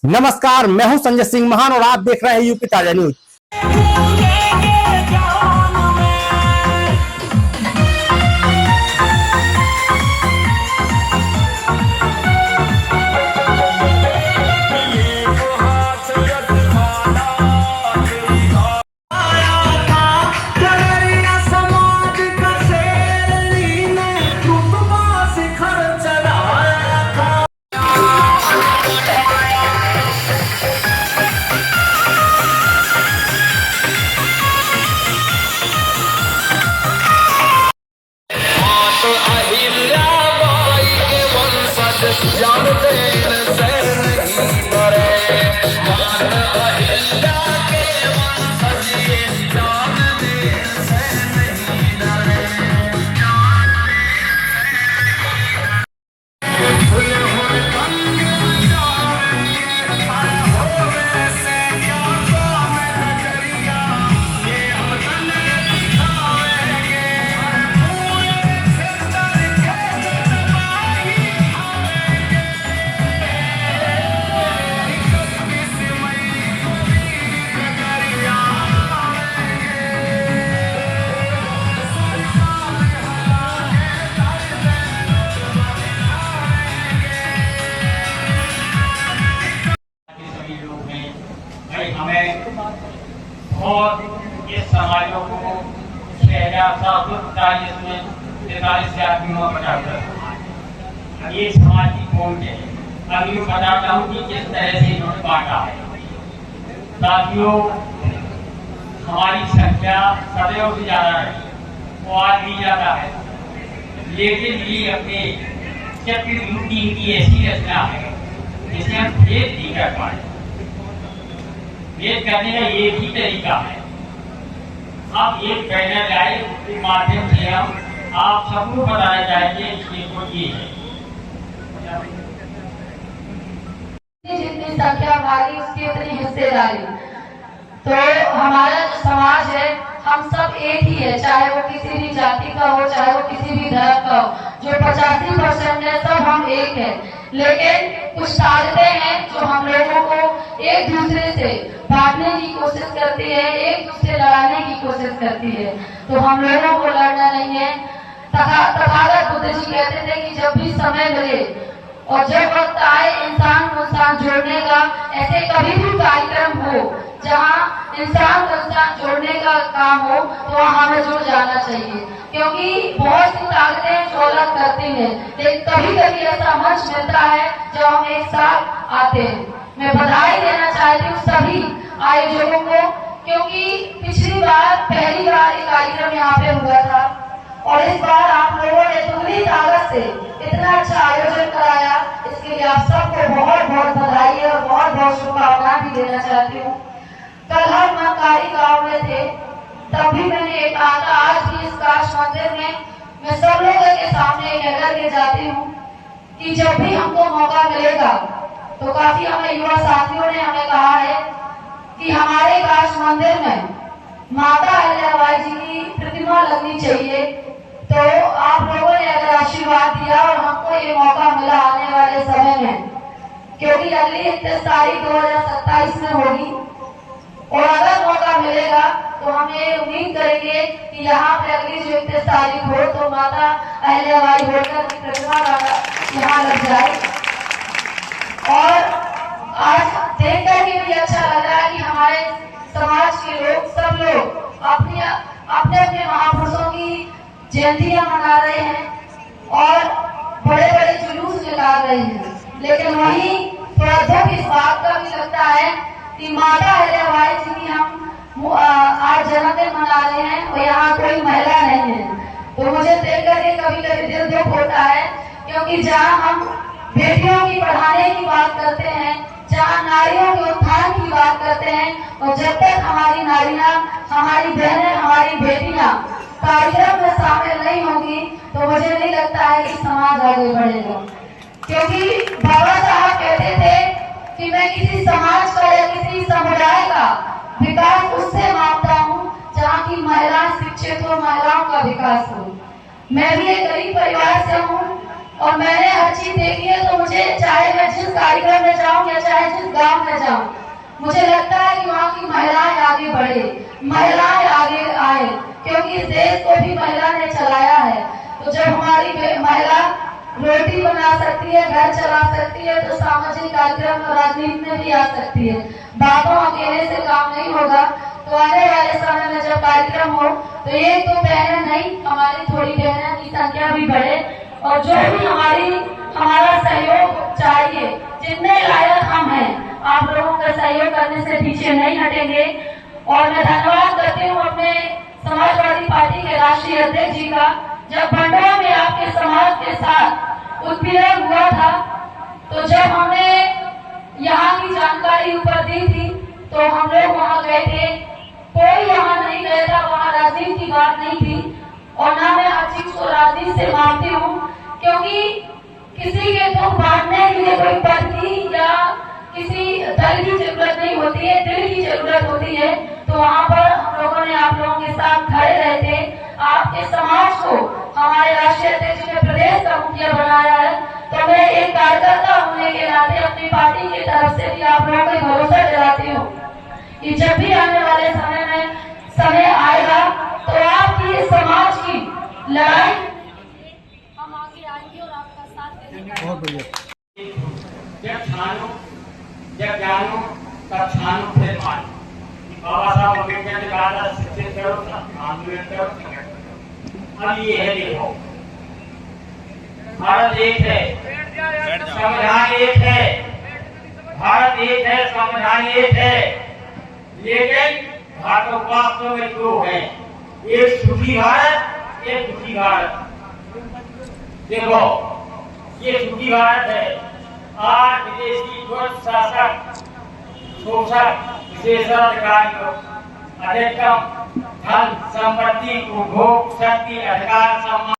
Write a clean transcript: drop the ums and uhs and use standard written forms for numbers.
नमस्कार, मैं हूं संजय सिंह महान और आप देख रहे हैं यूपी ताजा न्यूज। और इस समाजों को 6,743 में 43,000 बीमा बनाकर ये समाज की पहुंच है। अभी मैं बताता हूँ कि किस तरह से इन्होंने बांटा है। साथियों, हमारी संख्या सदैव से ज्यादा है वो आज भी ज्यादा है, लेकिन ये अपने चक्रव्यूह की ऐसी रचना है जिसे हम भेद नहीं कर पाए। भेद करने का एक ही तरीका है, अब एक बैनर लाए उसके माध्यम से हम आप सबको बताना चाहेंगे कि ये है। जितनी संख्या भारी उसकी उतनी हिस्सेदारी। तो हमारा जो समाज है हम सब एक ही है, चाहे वो किसी भी जाति का हो, चाहे वो किसी भी धर्म का हो। जो 85% है सब हम एक है, लेकिन कुछ ताकतें हैं जो हम लोगों को एक दूसरे से बांटने की कोशिश करती है, एक दूसरे लड़ाने की कोशिश करती है। तो हम लोगों को लड़ना नहीं है। तथागत बुद्ध जी कहते थे कि जब भी समय मिले और जब वक्त आए इंसान को इंसान जोड़ने का, ऐसे कभी भी कार्यक्रम हो जहाँ इंसान को इंसान जोड़ने का काम हो तो वहाँ हमें जुड़ जाना चाहिए, क्योंकि बहुत सी ताकतें जो अलग करती हैं, लेकिन कभी कभी ऐसा मंच मिलता है जब हम एक साथ आते हैं। मैं बधाई देना चाहती हूँ सभी आयोजकों को, क्योंकि पिछली बार पहली बार ये कार्यक्रम यहाँ पे हुआ था और इस बार आप लोगों ने दुगनी ताकत से इतना अच्छा आयोजन कराया। इसके लिए आप सबको बहुत बहुत बधाई और बहुत बहुत शुभकामनाएं भी देना चाहती हूँ। कल हम मनकारी गाँव में थे, तब भी मैंने एक कहा था, आज भी इस काश मंदिर में मैं सब लोगों के सामने कह करके जाती हूँ कि जब भी हमको मौका मिलेगा, तो काफी हमें युवा साथियों ने हमें कहा है कि हमारे काश मंदिर में माता अहिल्याबाई जी की प्रतिमा लगनी चाहिए। तो आप लोगों ने अगर आशीर्वाद दिया और हमको ये मौका मिला आने वाले समय में, क्योंकि अगली 31 तारीख 2027 में होगी, और अगर मौका मिलेगा तो हम ये उम्मीद करेंगे कि यहाँ पे अगली जो 31 तारीख हो तो माता अहिल्याबाई होलकर की प्रतिमा यहाँ लग जाए। और आज देख करके भी अच्छा लग रहा है कि हमारे समाज के लोग सब लोग अपने अपने महापुरुषों की जयंतियां मना रहे हैं और बड़े बड़े जुलूस निकाल रहे हैं, लेकिन वहीं थोड़ा दुख इस बात का भी लगता है कि माता अहिल्याबाई जी की हम आज जन्मदिन मना रहे हैं और यहाँ कोई महिला नहीं है। तो मुझे देख करके कभी कभी दिल दुख होता है, क्योंकि जहाँ हम बेटियों की पढ़ाने की बात करते हैं, जहाँ नारियों के उत्थान की बात करते हैं, और जब तक हमारी नारियां, हमारी बहनें, हमारी बेटियां कार्यक्रम में शामिल नहीं होगी तो मुझे नहीं लगता है कि समाज आगे बढ़ेगा। क्योंकि बाबा साहब कहते थे कि मैं किसी समाज का या किसी समुदाय का विकास उससे मापता हूँ जहाँ की महिलाएं शिक्षित हो, महिलाओं का विकास हो। मैं भी एक गरीब परिवार से हूँ, और मैंने हर चीज देखी है। तो मुझे चाहे मैं जिस कार्यक्रम में जाऊं या चाहे जिस गांव में जाऊं, मुझे लगता है कि वहाँ की महिलाएं आगे बढ़े, महिलाएं आगे आए, क्योंकि इस देश को भी महिला ने चलाया है। तो जब हमारी महिला रोटी बना सकती है, घर चला सकती है, तो सामाजिक कार्यक्रम और राजनीति में भी आ सकती है। बातों अकेले से काम नहीं होगा। तो आने वाले समय में जब कार्यक्रम हो तो एक दो बहनें नहीं, हमारी थोड़ी बहनों की संख्या भी बढ़े, और जो भी हमारा सहयोग चाहिए, जितने लायक हम हैं, आप लोगों का सहयोग करने से पीछे नहीं हटेंगे। और मैं धन्यवाद करती हूँ अपने समाजवादी पार्टी के राष्ट्रीय अध्यक्ष जी का। जब बंडवा में आपके समाज के साथ उत्पीड़न हुआ था, तो जब हमने यहाँ की जानकारी ऊपर दी थी, तो हम लोग वहाँ गए थे। कोई यहाँ नहीं गया था, वहाँ राजनीति की बात नहीं थी। और ना मैं हर चीज को राजनीति से मानती हूँ, क्योंकि किसी के दुख बांटने के लिए कोई पद की या किसी दल की जरूरत नहीं होती है, दिल की जरूरत होती है। तो वहाँ पर हम लोगों ने आप लोगों के साथ खड़े रहते, आपके समाज को हमारे राष्ट्रीय अध्यक्ष ने प्रदेश का मुखिया बनाया है। तो मैं एक कार्यकर्ता होने के नाते अपनी पार्टी की तरफ से भी आप लोगों को भरोसा दिलाती हूँ कि जब भी आने वाले समय आएगा, तो आपकी इस समाज की लड़ाई हम आगे आएंगे और आपका साथ देंगे। बहुत बढ़िया। जब जानो तब छानो फिर मानो। बाबा साहब अम्बेडकर ने कहा था, शिक्षित करो, आंदोलन करो, अब ये है, देखो भारत एक है, संविधान एक है, भारत एक है, संविधान एक है, लेकिन भारत वास्तव में दो है, एक सुखी भारत, एक दुखी भारत। देखो ये सुखी भारत है। आज विदेशी शासक, शोषक, विशेषाधिकारियों, अधिकतम धन संपत्ति, उपभोग शक्ति, अधिकार, सम्मान